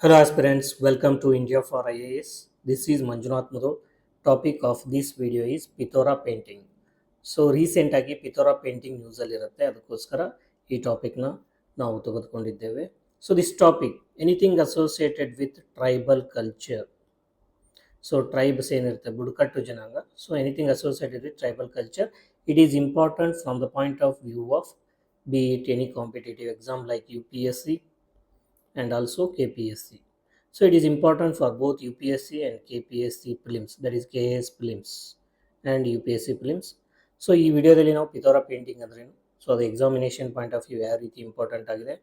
Hello aspirants, welcome to India for IAS. This is Manjunath Mudho. Topic of this video is Pithora painting. So ರೀಸೆಂಟಾಗಿ ಪಿಥೋರಾ painting ನ್ಯೂಸಲ್ಲಿ ಇರುತ್ತೆ, ಅದಕ್ಕೋಸ್ಕರ ಈ ಟಾಪಿಕ್ನ ನಾವು ತೆಗೆದುಕೊಂಡಿದ್ದೇವೆ. So this topic anything associated with tribal culture. So tribes ಏನಿರುತ್ತೆ, ಬುಡಕಟ್ಟು ಜನಾಂಗ. So anything associated with tribal culture, it is important from the point of view of B it any competitive exam like UPSC and also KPSC. So it is important for both UPSC and KPSC prelims, that is KS prelims and UPSC prelims. So ಈ ವಿಡಿಯೋದಲ್ಲಿ ನಾವು Pithora painting ಅಂದ್ರೇನು, so ಅದು examination point of view ಯಾವ ರೀತಿ important ಆಗಿದೆ,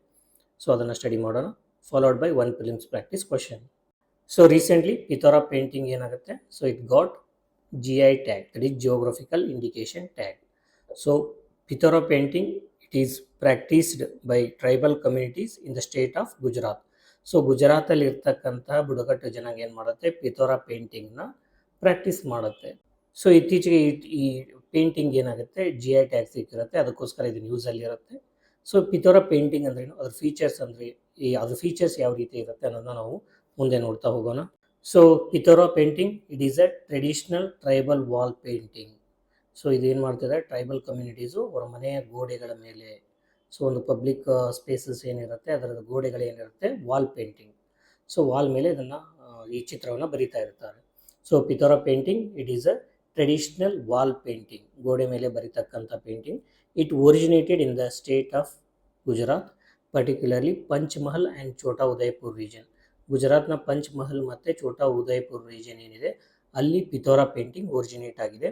so ಅದನ್ನು study ಮಾಡೋಣ, followed by one prelims practice question. So recently Pithora painting ಏನಾಗುತ್ತೆ, so it got GI tag, that is geographical indication tag. So Pithora painting it is practised by tribal communities in the state of Gujarat. So ಗುಜರಾತಲ್ಲಿ ಇರ್ತಕ್ಕಂಥ ಬುಡಕಟ್ಟು ಜನಾಂಗ ಏನು ಮಾಡುತ್ತೆ, ಪಿಥೋರಾ ಪೇಂಟಿಂಗ್ನ practice ಮಾಡುತ್ತೆ. So ಇತ್ತೀಚೆಗೆ ಈ ಪೇಂಟಿಂಗ್ ಏನಾಗುತ್ತೆ, GI ಟ್ಯಾಗ್ ಸಿಕ್ಕಿರುತ್ತೆ, ಅದಕ್ಕೋಸ್ಕರ ಇದು ನ್ಯೂಸಲ್ಲಿ ಇರುತ್ತೆ. ಸೊ ಪಿಥೋರಾ ಪೇಂಟಿಂಗ್ ಅಂದ್ರೇನು, ಅದ್ರ ಫೀಚರ್ಸ್ ಅಂದರೆ ಅದ್ರ ಫೀಚರ್ಸ್ ಯಾವ ರೀತಿ ಇರುತ್ತೆ ಅನ್ನೋದನ್ನ ನಾವು ಮುಂದೆ ನೋಡ್ತಾ ಹೋಗೋಣ. So Pithora painting it is a traditional tribal wall painting. So ಇದೇನು ಮಾಡ್ತಿದೆ, ಟ್ರೈಬಲ್ ಕಮ್ಯುನಿಟೀಸು ಅವರ ಮನೆಯ ಗೋಡೆಗಳ ಮೇಲೆ, ಸೊ ಒಂದು ಪಬ್ಲಿಕ್ ಸ್ಪೇಸಸ್ ಏನಿರುತ್ತೆ ಅದರ ಗೋಡೆಗಳೇನಿರುತ್ತೆ, ವಾಲ್ ಪೇಂಟಿಂಗ್. ಸೊ ವಾಲ್ ಮೇಲೆ ಇದನ್ನು ಈ ಚಿತ್ರವನ್ನು ಬರಿತಾ ಇರ್ತಾರೆ. So Pithora painting it is a traditional wall painting, ಗೋಡೆ ಮೇಲೆ ಬರಿತಕ್ಕಂಥ painting. It originated in the state of Gujarat, particularly Panchmahal and Chhota Udaipur region. ಗುಜರಾತ್ನ ಪಂಚ್ಮಹಲ್ ಮತ್ತು ಛೋಟಾ ಉದಯಪುರ್ ರೀಜನ್ ಏನಿದೆ ಅಲ್ಲಿ ಪಿಥೋರಾ ಪೇಂಟಿಂಗ್ ಒರಿಜಿನೇಟ್ ಆಗಿದೆ.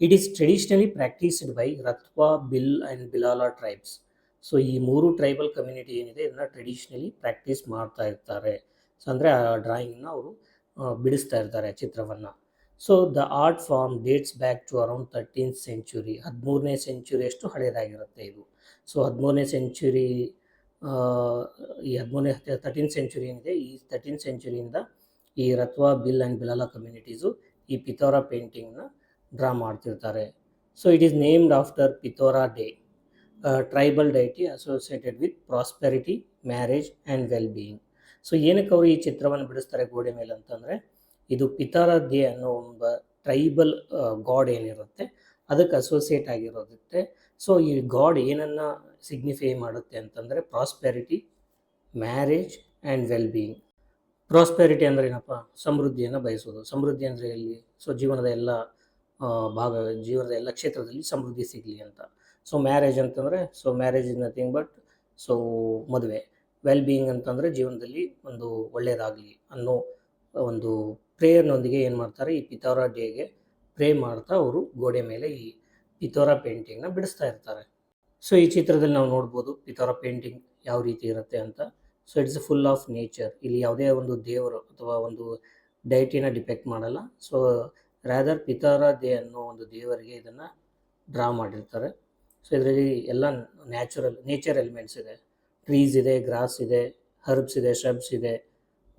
It is traditionally practised by Rathwa, Bhil and Bhilala tribes. So ಈ ಮೂರು ಟ್ರೈಬಲ್ ಕಮ್ಯುನಿಟಿ ಏನಿದೆ ಇದನ್ನು ಟ್ರೆಡಿಷ್ನಲಿ ಪ್ರಾಕ್ಟೀಸ್ ಮಾಡ್ತಾ ಇರ್ತಾರೆ. ಸೊ ಅಂದರೆ ಆ ಡ್ರಾಯಿಂಗ್ನ ಅವರು ಬಿಡಿಸ್ತಾ ಇರ್ತಾರೆ ಚಿತ್ರವನ್ನು. So the art form dates back to around 13th century, 13ನೇ ಸೆಂಚುರಿಯಷ್ಟು ಹಳೆಯದಾಗಿರುತ್ತೆ ಇದು. ಸೊ 13ನೇ ಸೆಂಚುರಿ, ಈ 13th century ಏನಿದೆ, ಈ 13th centuryಯಿಂದ ಈ ರತ್ವಾ, ಬಿಲ್ ಆ್ಯಂಡ್ ಬಿಲಾಲಾ ಕಮ್ಯುನಿಟೀಸು ಈ ಪಿಥೋರಾ ಪೇಂಟಿಂಗ್ನ ಡ್ರಾ ಮಾಡ್ತಿರ್ತಾರೆ. So it is named after Pithora Dev, tribal deity associated with prosperity, marriage and well being. So ಏನಕ್ಕೆ ಅವರು ಈ ಚಿತ್ರವನ್ನು ಬಿಡಿಸ್ತಾರೆ ಗೋಡೆ ಮೇಲೆ ಅಂತಂದರೆ, ಇದು ಪಿಥೋರಾ ಡೇ ಅನ್ನೋ ಒಬ್ಬ ಟ್ರೈಬಲ್ ಗಾಡ್ ಏನಿರುತ್ತೆ ಅದಕ್ಕೆ ಅಸೋಸಿಯೇಟ್ ಆಗಿರೋದಕ್ಕೆ. ಸೊ ಈ ಗಾಡ್ ಏನನ್ನು ಸಿಗ್ನಿಫೈ ಮಾಡುತ್ತೆ ಅಂತಂದರೆ prosperity, marriage and well being. Prosperity ಅಂದರೆ ಏನಪ್ಪ, ಸಮೃದ್ಧಿಯನ್ನು ಬಯಸೋದು. ಸಮೃದ್ಧಿ ಅಂದರೆ ಎಲ್ಲಿ, ಸೊ ಜೀವನದ ಎಲ್ಲ ಜೀವನದ ಎಲ್ಲ ಕ್ಷೇತ್ರದಲ್ಲಿ ಸಮೃದ್ಧಿ ಸಿಗಲಿ ಅಂತ. ಸೊ ಮ್ಯಾರೇಜ್ ಅಂತಂದರೆ, so marriage is nothing but so ಮದುವೆ. ವೆಲ್ ಬೀಯಿಂಗ್ ಅಂತಂದರೆ ಜೀವನದಲ್ಲಿ ಒಂದು ಒಳ್ಳೆಯದಾಗಲಿ ಅನ್ನೋ ಒಂದು ಪ್ರೇಯರ್ನೊಂದಿಗೆ ಏನು ಮಾಡ್ತಾರೆ, ಈ ಪಿಥೋರಾ ಡೇಗೆ ಪ್ರೇ ಮಾಡ್ತಾ ಅವರು ಗೋಡೆ ಮೇಲೆ ಈ ಪಿಥೋರಾ ಪೇಂಟಿಂಗ್ನ ಬಿಡಿಸ್ತಾ ಇರ್ತಾರೆ. ಸೊ ಈ ಚಿತ್ರದಲ್ಲಿ ನಾವು ನೋಡ್ಬೋದು ಪಿಥೋರಾ ಪೇಂಟಿಂಗ್ ಯಾವ ರೀತಿ ಇರುತ್ತೆ ಅಂತ. So it's full of nature. ಇಲ್ಲಿ ಯಾವುದೇ ಒಂದು ದೇವರು ಅಥವಾ ಒಂದು ಡೈಟಿನ ಡಿಪೆಕ್ಟ್ ಮಾಡಲ್ಲ. ಸೊ ರಾದರ್ ಪಿಥೋರಾ ಡೇ ಅನ್ನೋ ಒಂದು ದೇವರಿಗೆ ಇದನ್ನು ಡ್ರಾ ಮಾಡಿರ್ತಾರೆ. ಸೊ ಇದರಲ್ಲಿ ಎಲ್ಲ ನೇಚರ್ ಎಲಿಮೆಂಟ್ಸ್ ಇದೆ. ಟ್ರೀಸ್ ಇದೆ, ಗ್ರಾಸ್ ಇದೆ, ಹರ್ಬ್ಸ್ ಇದೆ, ಶ್ರಬ್ಸ್ ಇದೆ,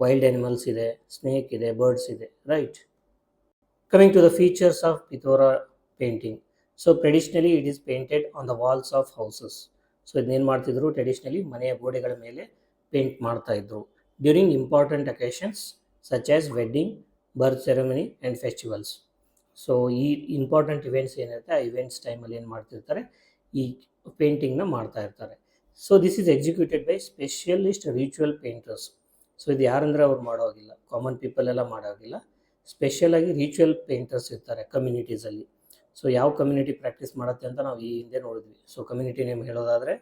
ವೈಲ್ಡ್ ಆನಿಮಲ್ಸ್ ಇದೆ, ಸ್ನೇಕ್ ಇದೆ, ಬರ್ಡ್ಸ್ ಇದೆ, right. Coming to the features of Pithora painting. So traditionally it is painted on the walls of houses. So ಇದನ್ನೇನು ಮಾಡ್ತಿದ್ರು, ಟ್ರೆಡಿಷ್ನಲಿ ಮನೆಯ ಗೋಡೆಗಳ ಮೇಲೆ ಪೇಂಟ್ ಮಾಡ್ತಾ ಇದ್ರು during important occasions such as wedding, birth ceremony and festivals. So ಈ important events ಏನಿರುತ್ತೆ ಆ ಇವೆಂಟ್ಸ್ ಟೈಮಲ್ಲಿ ಏನು ಮಾಡ್ತಿರ್ತಾರೆ, ಈ ಪೇಂಟಿಂಗ್ನ ಮಾಡ್ತಾ ಇರ್ತಾರೆ. So this is executed by specialist ritual painters. So ಇದು ಯಾರಂದರೆ ಅವ್ರು ಮಾಡೋಗಿಲ್ಲ, ಕಾಮನ್ ಪೀಪಲ್ ಎಲ್ಲ ಮಾಡೋಗಿಲ್ಲ, ಸ್ಪೆಷಲಾಗಿ ರಿಚುವಲ್ ಪೇಂಟರ್ಸ್ ಇರ್ತಾರೆ ಕಮ್ಯುನಿಟೀಸಲ್ಲಿ. ಸೊ ಯಾವ ಕಮ್ಯುನಿಟಿ ಪ್ರಾಕ್ಟೀಸ್ ಮಾಡುತ್ತೆ ಅಂತ ನಾವು ಈ ಹಿಂದೆ ನೋಡಿದ್ವಿ. ಸೊ ಕಮ್ಯುನಿಟಿ ನೇಮ್ ಹೇಳೋದಾದರೆ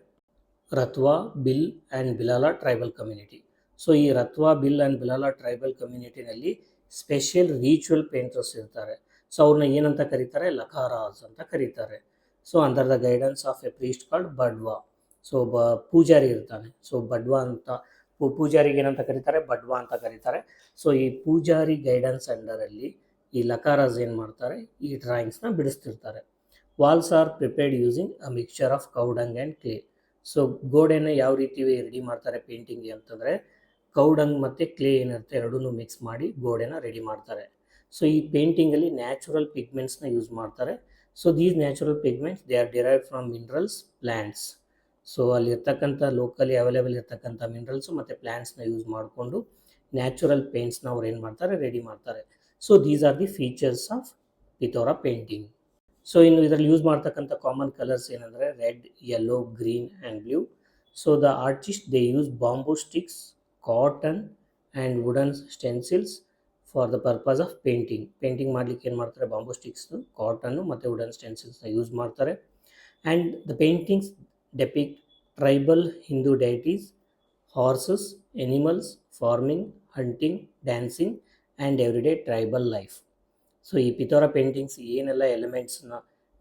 Rathwa, Bhil and Bhilala tribal community. So ಈ ರತ್ವಾ, ಬಿಲ್ ಆ್ಯಂಡ್ ಬಿಲಾಲಾ ಟ್ರೈಬಲ್ ಕಮ್ಯುನಿಟಿನಲ್ಲಿ ಸ್ಪೆಷಲ್ ರಿಚುವಲ್ ಪೇಂಟರ್ಸ್ ಇರ್ತಾರೆ. ಸೊ ಅವ್ರನ್ನ ಏನಂತ ಕರೀತಾರೆ, ಲಖಾರಾಸ್ ಅಂತ ಕರೀತಾರೆ. So under the guidance of a priest called Badwa. So ಒಬ್ಬ ಪೂಜಾರಿ ಇರ್ತಾನೆ. ಸೊ ಬಡ್ವಾ ಅಂತ, ಪೂಜಾರಿಗೆ ಏನಂತ ಕರೀತಾರೆ, ಬಡ್ವಾ ಅಂತ ಕರೀತಾರೆ. ಸೊ ಈ ಪೂಜಾರಿ ಗೈಡೆನ್ಸ್ ಅಂಡರಲ್ಲಿ ಈ ಲಕಾರಾಸ್ ಏನು ಮಾಡ್ತಾರೆ, ಈ ಡ್ರಾಯಿಂಗ್ಸ್ನ ಬಿಡಿಸ್ತಿರ್ತಾರೆ. Walls are prepared using a mixture of cow dung and clay. So ಗೋಡೆನ ಯಾವ ರೀತಿ ರೆಡಿ ಮಾಡ್ತಾರೆ ಪೇಂಟಿಂಗ್ಗೆ ಅಂತಂದರೆ, ಕೌಡಂಗ್ ಮತ್ತು ಕ್ಲೇ ಏನಿರುತ್ತೆ ಎರಡೂ ಮಿಕ್ಸ್ ಮಾಡಿ ಗೋಡೆನ ರೆಡಿ ಮಾಡ್ತಾರೆ. ಸೊ ಈ ಪೇಂಟಿಂಗಲ್ಲಿ ನ್ಯಾಚುರಲ್ ಪಿಗ್ಮೆಂಟ್ಸ್ನ ಯೂಸ್ ಮಾಡ್ತಾರೆ. So these natural pigments they are derived from minerals, plants. So ಅಲ್ಲಿರ್ತಕ್ಕಂಥ ಲೋಕಲಿ ಅವೈಲೇಬಲ್ ಇರ್ತಕ್ಕಂಥ ಮಿನರಲ್ಸು ಮತ್ತು ಪ್ಲ್ಯಾಂಟ್ಸ್ನ ಯೂಸ್ ಮಾಡಿಕೊಂಡು ನ್ಯಾಚುರಲ್ ಪೇಂಟ್ಸ್ನ ಅವ್ರು ಏನು ಮಾಡ್ತಾರೆ, ರೆಡಿ ಮಾಡ್ತಾರೆ. So these are the features of Pithora painting. So ಇನ್ನು ಇದರಲ್ಲಿ ಯೂಸ್ ಮಾಡ್ತಕ್ಕಂಥ ಕಾಮನ್ ಕಲರ್ಸ್ ಏನಂದರೆ red, yellow, green and blue. So the artist they use bamboo sticks, cotton and wooden stencils for the purpose of painting. Painting ಮಾಡಲಿಕ್ಕೆ ಏನು ಮಾಡ್ತಾರೆ, bamboo sticks, ಕಾಟನ್ನು ಮತ್ತು wooden ಸ್ಟೆನ್ಸಿಲ್ಸ್ನ ಯೂಸ್ ಮಾಡ್ತಾರೆ. And the paintings depict tribal Hindu deities, horses, animals, farming, hunting, dancing and everyday tribal life. So ಈ ಪಿಥೋರಾ paintings ಏನೆಲ್ಲ ಎಲಿಮೆಂಟ್ಸ್ನ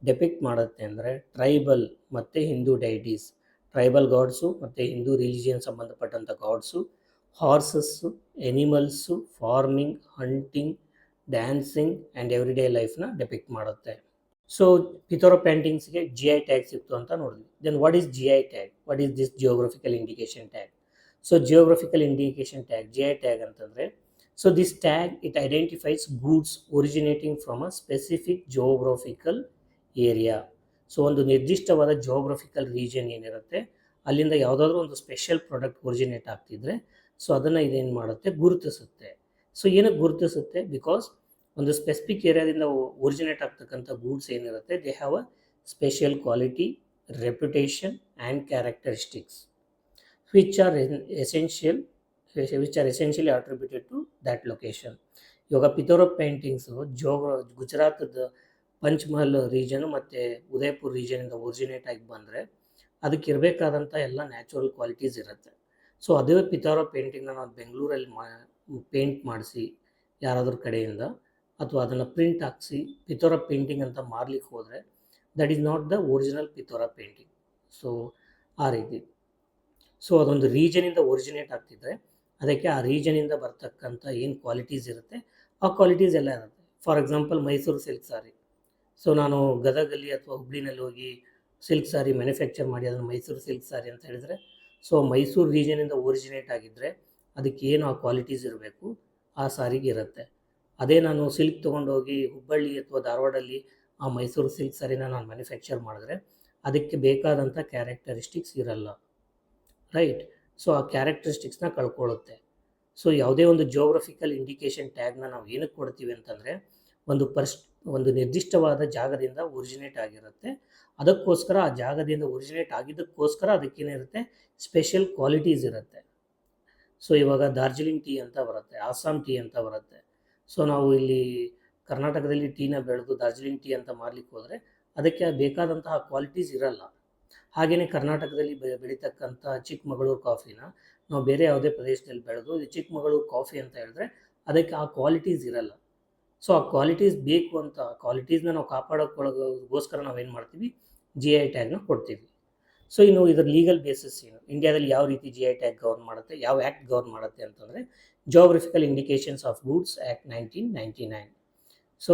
depict ಮಾಡುತ್ತೆ ಅಂದರೆ ಟ್ರೈಬಲ್ ಮತ್ತು ಹಿಂದೂ ಡೈಟೀಸ್, ಟ್ರೈಬಲ್ ಗಾಡ್ಸು ಮತ್ತು ಹಿಂದೂ ರಿಲಿಜಿಯನ್ ಸಂಬಂಧಪಟ್ಟಂಥ gods, horses, animals, farming, hunting, dancing and everyday ಲೈಫ್ನ depict ಮಾಡುತ್ತೆ. So Pithora ಪೇಂಟಿಂಗ್ಸ್ಗೆ GI ಟ್ಯಾಗ್ ಸಿಕ್ತು ಅಂತ ನೋಡಿದ್ವಿ. Then what is GI tag? What is this geographical indication tag? So geographical indication tag, GI tag ಅಂತಂದರೆ, so this tag it identifies goods originating from a specific geographical area. So ಒಂದು ನಿರ್ದಿಷ್ಟವಾದ geographical region ಏನಿರುತ್ತೆ ಅಲ್ಲಿಂದ ಯಾವುದಾದ್ರೂ ಒಂದು special product originate ಆಗ್ತಿದ್ರೆ so ಅದನ್ನು ಇದೇನು ಮಾಡುತ್ತೆ, ಗುರುತಿಸುತ್ತೆ. ಸೊ ಏನಕ್ಕೆ ಗುರುತಿಸುತ್ತೆ? ಬಿಕಾಸ್ ಒಂದು ಸ್ಪೆಸಿಫಿಕ್ ಏರಿಯಾದಿಂದ ಒರಿಜಿನೇಟ್ ಆಗ್ತಕ್ಕಂಥ ಗೂಡ್ಸ್ ಏನಿರುತ್ತೆ they have a special quality, reputation and characteristics which are essentially attributed to that location. ಇವಾಗ ಪಿಥೋರಾ ಪೇಂಟಿಂಗ್ಸು ಗುಜರಾತದ ಪಂಚ್ಮಹಲ್ ರೀಜನು ಮತ್ತು ಉದಯಪುರ್ ರೀಜನಿಂದ ಒರಿಜಿನೇಟ್ ಆಗಿ ಬಂದರೆ ಅದಕ್ಕೆ ಇರಬೇಕಾದಂಥ ಎಲ್ಲ ನ್ಯಾಚುರಲ್ ಕ್ವಾಲಿಟೀಸ್ ಇರುತ್ತೆ. ಸೊ ಅದೇ ಪಿಥೋರಾ ಪೇಂಟಿಂಗ್ನ ನಾವು ಬೆಂಗಳೂರಲ್ಲಿ ಪೇಂಟ್ ಮಾಡಿಸಿ ಯಾರಾದ್ರ ಕಡೆಯಿಂದ ಅಥವಾ ಅದನ್ನು ಪ್ರಿಂಟ್ ಹಾಕಿಸಿ ಪಿಥೋರಾ ಪೇಂಟಿಂಗ್ ಅಂತ ಮಾರ್ಲಿಕ್ಕೆ ಹೋದರೆ that is not the original Pithora painting. So ಆ ರೀತಿ ಸೊ ಅದೊಂದು ರೀಜನಿಂದ ಒರಿಜಿನೇಟ್ ಆಗ್ತಿದ್ರೆ ಅದಕ್ಕೆ ಆ ರೀಜನಿಂದ ಬರ್ತಕ್ಕಂಥ ಏನು ಕ್ವಾಲಿಟೀಸ್ ಇರುತ್ತೆ ಆ ಕ್ವಾಲಿಟೀಸ್ ಎಲ್ಲ ಇರುತ್ತೆ. For example Mysuru silk sorry. So ನಾನು ಗದಗಲ್ಲಿ ಅಥವಾ ಹುಬ್ಳಿನಲ್ಲಿ ಹೋಗಿ ಸಿಲ್ಕ್ ಸಾರಿ ಮ್ಯಾನುಫ್ಯಾಕ್ಚರ್ ಮಾಡಿ ಅದನ್ನು ಮೈಸೂರು ಸಿಲ್ಕ್ ಸಾರಿ ಅಂತ ಹೇಳಿದರೆ ಸೊ ಮೈಸೂರು ರೀಜನಿಂದ ಒರಿಜಿನೇಟ್ ಆಗಿದ್ದರೆ ಅದಕ್ಕೆ ಏನು ಆ ಕ್ವಾಲಿಟೀಸ್ ಇರಬೇಕು ಆ ಸಾರಿಗೆ ಇರುತ್ತೆ. ಅದೇ ನಾನು ಸಿಲ್ಕ್ ತೊಗೊಂಡೋಗಿ ಹುಬ್ಬಳ್ಳಿ ಅಥವಾ ಧಾರವಾಡಲ್ಲಿ ಆ ಮೈಸೂರು ಸಿಲ್ಕ್ ಸಾರಿನ ನಾನು ಮ್ಯಾನುಫ್ಯಾಕ್ಚರ್ ಮಾಡಿದ್ರೆ ಅದಕ್ಕೆ ಬೇಕಾದಂಥ ಕ್ಯಾರೆಕ್ಟರಿಸ್ಟಿಕ್ಸ್ ಇರಲ್ಲ, ರೈಟ್? ಸೊ ಆ ಕ್ಯಾರೆಕ್ಟರಿಸ್ಟಿಕ್ಸ್ನ ಕಳ್ಕೊಳ್ಳುತ್ತೆ. ಸೊ ಯಾವುದೇ ಒಂದು ಜಿಯೋಗ್ರಫಿಕಲ್ ಇಂಡಿಕೇಶನ್ ಟ್ಯಾಗ್ನ ನಾವು ಏನಕ್ಕೆ ಕೊಡ್ತೀವಿ ಅಂತಂದರೆ ಒಂದು ನಿರ್ದಿಷ್ಟವಾದ ಜಾಗದಿಂದ ಒರಿಜಿನೇಟ್ ಆಗಿರುತ್ತೆ, ಅದಕ್ಕೋಸ್ಕರ ಆ ಜಾಗದಿಂದ ಒರಿಜಿನೇಟ್ ಆಗಿದ್ದಕ್ಕೋಸ್ಕರ ಅದಕ್ಕೇನಿರುತ್ತೆ, ಸ್ಪೆಷಲ್ ಕ್ವಾಲಿಟೀಸ್ ಇರುತ್ತೆ. ಸೊ ಇವಾಗ ಡಾರ್ಜಿಲಿಂಗ್ ಟೀ ಅಂತ ಬರುತ್ತೆ, ಅಸ್ಸಾಂ ಟೀ ಅಂತ ಬರುತ್ತೆ. ಸೊ ನಾವು ಇಲ್ಲಿ ಕರ್ನಾಟಕದಲ್ಲಿ ಟೀನ ಬೆಳೆದು ಡಾರ್ಜಿಲಿಂಗ್ ಟೀ ಅಂತ ಮಾರ್ಲಿಕ್ಕೆ ಹೋದರೆ ಅದಕ್ಕೆ ಬೇಕಾದಂತಹ ಕ್ವಾಲಿಟೀಸ್ ಇರಲ್ಲ. ಹಾಗೆಯೇ ಕರ್ನಾಟಕದಲ್ಲಿ ಬೆಳೀತಕ್ಕಂಥ ಚಿಕ್ಕಮಗಳೂರು ಕಾಫಿನ ನಾವು ಬೇರೆ ಯಾವುದೇ ಪ್ರದೇಶದಲ್ಲಿ ಬೆಳೆದು ಇದು ಚಿಕ್ಕಮಗಳೂರು ಕಾಫಿ ಅಂತ ಹೇಳಿದ್ರೆ ಅದಕ್ಕೆ ಆ ಕ್ವಾಲಿಟೀಸ್ ಇರಲ್ಲ. ಸೊ ಆ ಕ್ವಾಲಿಟೀಸ್ ಬೇಕು ಅಂತ ಕ್ವಾಲಿಟೀಸ್ನ ನಾವು ಕಾಪಾಡೋಕ್ಕೋಸ್ಕರ ನಾವೇನು ಮಾಡ್ತೀವಿ, GI ಟ್ಯಾಗ್ನ ಕೊಡ್ತೀವಿ. ಸೊ ಇನ್ನು ಇದರ ಲೀಗಲ್ ಬೇಸಿಸ್ ಏನು, ಇಂಡಿಯಾದಲ್ಲಿ ಯಾವ ರೀತಿ GI ಟ್ಯಾಗ್ ಗವರ್ನ್ ಮಾಡುತ್ತೆ, ಯಾವ ಆ್ಯಕ್ಟ್ ಗವರ್ನ್ ಮಾಡುತ್ತೆ ಅಂತಂದರೆ geographical indications of goods act 1999. So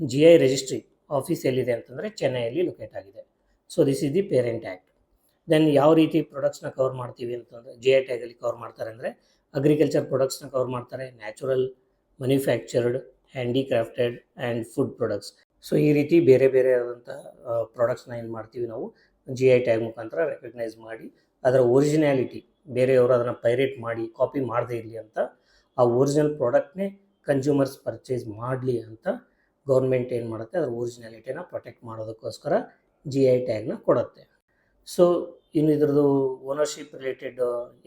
GI registry office ಎಲ್ಲಿದೆ ಅಂತಂದರೆ ಚೆನ್ನೈಯಲ್ಲಿ ಲೊಕೇಟ್ ಆಗಿದೆ. So this is the parent act. Then ಯಾವ ರೀತಿ ಪ್ರೊಡಕ್ಟ್ಸ್ನ ಕವರ್ ಮಾಡ್ತೀವಿ ಅಂತಂದರೆ GI ಟ್ಯಾಗಲ್ಲಿ ಕವರ್ ಮಾಡ್ತಾರೆ ಅಂದರೆ ಅಗ್ರಿಕಲ್ಚರ್ ಪ್ರೊಡಕ್ಟ್ಸ್ನ ಕವರ್ ಮಾಡ್ತಾರೆ, natural, manufactured, handicrafted and food products. So ಈ ರೀತಿ ಬೇರೆ ಬೇರೆ ಆದಂಥ ಪ್ರಾಡಕ್ಟ್ಸ್ನ ಏನು ಮಾಡ್ತೀವಿ ನಾವು GI ಟ್ಯಾಗ್ ಮುಖಾಂತರ ರೆಕಗ್ನೈಸ್ ಮಾಡಿ ಅದರ ಒರಿಜಿನಾಲಿಟಿ ಬೇರೆಯವರು ಅದನ್ನು ಪೈರೇಟ್ ಮಾಡಿ ಕಾಪಿ ಮಾಡದೇ ಇರಲಿ ಅಂತ ಆ ಒರಿಜಿನಲ್ ಪ್ರಾಡಕ್ಟ್ನೇ ಕನ್ಸ್ಯೂಮರ್ಸ್ ಪರ್ಚೇಸ್ ಮಾಡಲಿ ಅಂತ ಗೌರ್ಮೆಂಟ್ ಏನು ಮಾಡುತ್ತೆ, ಅದರ ಒರಿಜಿನಾಲಿಟಿನ ಪ್ರೊಟೆಕ್ಟ್ ಮಾಡೋದಕ್ಕೋಸ್ಕರ GI ಟ್ಯಾಗ್ನ ಕೊಡುತ್ತೆ. ಸೊ ಇನ್ನು ಇದ್ರದ್ದು ಓನರ್ಶಿಪ್ ರಿಲೇಟೆಡ್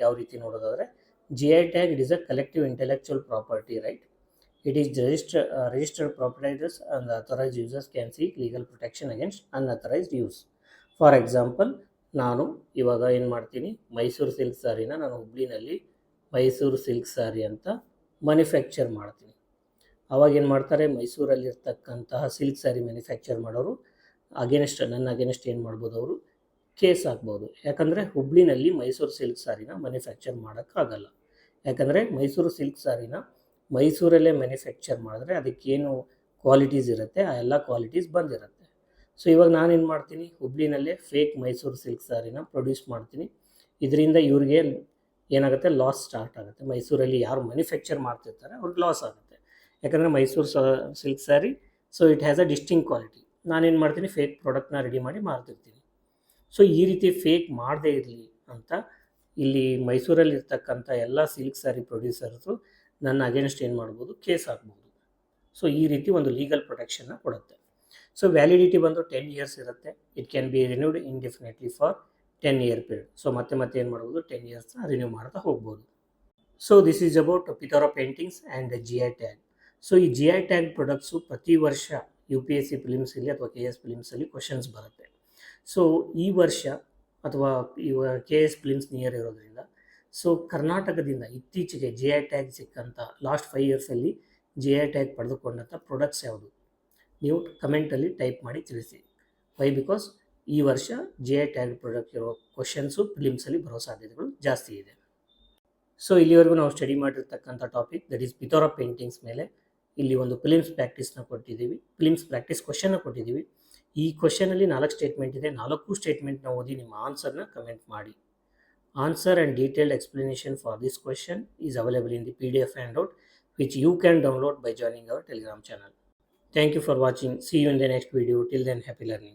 ಯಾವ ರೀತಿ ನೋಡೋದಾದರೆ GI tag it is a collective intellectual property, right? It is registered proprietors and the authorized users can seek legal protection against unauthorized use. For example ನಾನು ಇವಾಗ ಏನು ಮಾಡ್ತೀನಿ, ಮೈಸೂರು ಸಿಲ್ಕ್ ಸಾರಿನ ನಾನು ಹುಬ್ಳಿನಲ್ಲಿ ಮೈಸೂರು ಸಿಲ್ಕ್ ಸಾರಿ ಅಂತ ಮ್ಯಾನುಫ್ಯಾಕ್ಚರ್ ಮಾಡ್ತೀನಿ. ಅವಾಗ ಏನು ಮಾಡ್ತಾರೆ, ಮೈಸೂರಲ್ಲಿರ್ತಕ್ಕಂತಹ ಸಿಲ್ಕ್ ಸಾರಿ ಮ್ಯಾನುಫ್ಯಾಕ್ಚರ್ ಮಾಡೋರು ನನ್ನ ಅಗೇನೆಸ್ಟ್ ಏನು ಮಾಡ್ಬೋದು, ಅವರು ಕೇಸ್ ಹಾಕ್ಬೋದು. ಯಾಕಂದರೆ ಹುಬ್ಳಿನಲ್ಲಿ ಮೈಸೂರು ಸಿಲ್ಕ್ ಸಾರಿನ ಮ್ಯಾನುಫ್ಯಾಕ್ಚರ್ ಮಾಡೋಕ್ಕಾಗಲ್ಲ. ಯಾಕಂದರೆ ಮೈಸೂರು ಸಿಲ್ಕ್ ಸಾರಿನ ಮೈಸೂರಲ್ಲೇ ಮ್ಯಾನುಫ್ಯಾಕ್ಚರ್ ಮಾಡಿದ್ರೆ ಅದಕ್ಕೇನು ಕ್ವಾಲಿಟೀಸ್ ಇರುತ್ತೆ ಆ ಎಲ್ಲ ಕ್ವಾಲಿಟೀಸ್ ಬಂದಿರುತ್ತೆ. ಸೊ ಇವಾಗ ನಾನೇನು ಮಾಡ್ತೀನಿ, ಹುಬ್ಳಿನಲ್ಲೇ ಫೇಕ್ ಮೈಸೂರು ಸಿಲ್ಕ್ ಸಾರಿನ ಪ್ರೊಡ್ಯೂಸ್ ಮಾಡ್ತೀನಿ. ಇದರಿಂದ ಇವ್ರಿಗೆ ಏನಾಗುತ್ತೆ, ಲಾಸ್ ಸ್ಟಾರ್ಟ್ ಆಗುತ್ತೆ. ಮೈಸೂರಲ್ಲಿ ಯಾರು ಮ್ಯಾನುಫ್ಯಾಕ್ಚರ್ ಮಾಡ್ತಿರ್ತಾರೆ ಅವ್ರಿಗೆ ಲಾಸ್ ಆಗುತ್ತೆ. ಯಾಕಂದರೆ Mysuru silk sari so it has a ಡಿಸ್ಟಿಂಗ್ quality. ನಾನೇನು ಮಾಡ್ತೀನಿ, ಫೇಕ್ ಪ್ರಾಡಕ್ಟ್ನ ರೆಡಿ ಮಾಡಿ ಮಾರ್ತಿರ್ತೀನಿ. ಸೊ ಈ ರೀತಿ ಫೇಕ್ ಮಾಡದೇ ಇರಲಿ ಅಂತ ಇಲ್ಲಿ ಮೈಸೂರಲ್ಲಿ ಇರ್ತಕ್ಕಂಥ ಎಲ್ಲ ಸಿಲ್ಕ್ ಸ್ಯಾರಿ ಪ್ರೊಡ್ಯೂಸರ್ಸು ನನ್ನ ಅಗೇನ್ಸ್ಟ್ ಏನು ಮಾಡ್ಬೋದು, ಕೇಸ್ ಹಾಕ್ಬೋದು. ಸೊ ಈ ರೀತಿ ಒಂದು ಲೀಗಲ್ ಪ್ರೊಟೆಕ್ಷನ್ನ ಕೊಡುತ್ತೆ. ಸೊ ವ್ಯಾಲಿಡಿಟಿ ಬಂದು 10 ಇಯರ್ಸ್ ಇರುತ್ತೆ. It can be renewed indefinitely for 10 year period. So ಮತ್ತೆ ಏನು ಮಾಡ್ಬೋದು, 10 ಇಯರ್ಸ್ನ ರಿನ್ಯೂ ಮಾಡ್ತಾ ಹೋಗ್ಬೋದು. So this is about Pithora paintings and GI tag. So ಈ GI ಟ್ಯಾಗ್ ಪ್ರಾಡಕ್ಟ್ಸು ಪ್ರತಿ ವರ್ಷ UPSC ಫಿಲಿಮ್ಸಲ್ಲಿ ಅಥವಾ KS ಫಿಲಿಮ್ಸಲ್ಲಿ ಕ್ವಶನ್ಸ್ ಬರುತ್ತೆ. ಸೊ ಈ ವರ್ಷ ಅಥವಾ KS ಫಿಲಿಮ್ಸ್ ನಿಯರ್ ಇರೋದ್ರಿಂದ ಸೊ ಕರ್ನಾಟಕದಿಂದ ಇತ್ತೀಚೆಗೆ GI ಟ್ಯಾಗ್ ಸಿಕ್ಕಂಥ ಲಾಸ್ಟ್ 5 ಇಯರ್ಸಲ್ಲಿ GI ಟ್ಯಾಗ್ ಪಡೆದುಕೊಂಡಂಥ ಪ್ರಾಡಕ್ಟ್ಸ್ ಯಾವುದು, ನೀವು ಕಮೆಂಟಲ್ಲಿ ಟೈಪ್ ಮಾಡಿ ತಿಳಿಸಿ. ವೈ? ಬಿಕಾಸ್ ಈ ವರ್ಷ GI ಟ್ಯಾಗ್ ಪ್ರಾಡಕ್ಟ್ ಇರೋ ಕ್ವಶನ್ಸು ಫಿಲಿಮ್ಸಲ್ಲಿ ಬರೋ ಸಾಧ್ಯತೆಗಳು ಜಾಸ್ತಿ ಇದೆ. ಸೊ ಇಲ್ಲಿವರೆಗೂ ನಾವು ಸ್ಟಡಿ ಮಾಡಿರ್ತಕ್ಕಂಥ ಟಾಪಿಕ್ ದಟ್ ಈಸ್ ಪಿಥೋರಾ ಪೇಂಟಿಂಗ್ಸ್ ಮೇಲೆ ಇಲ್ಲಿ ಒಂದು ಫಿಲಿಮ್ಸ್ ಪ್ರಾಕ್ಟೀಸ್ನ ಕೊಟ್ಟಿದ್ದೀವಿ, ಫಿಲಿಮ್ಸ್ ಪ್ರಾಕ್ಟೀಸ್ ಕ್ವಶನ್ನ ಕೊಟ್ಟಿದ್ದೀವಿ. ಈ ಕ್ವಶನಲ್ಲಿ 4 ಸ್ಟೇಟ್ಮೆಂಟ್ ಇದೆ. 4 ಸ್ಟೇಟ್ಮೆಂಟ್ನ ಓದಿ ನಿಮ್ಮ ಆನ್ಸರ್ನ ಕಮೆಂಟ್ ಮಾಡಿ. Answer and detailed explanation for this question is available in the PDF handout which you can download by joining our Telegram channel. Thank you for watching. See you in the next video. Till then, happy learning.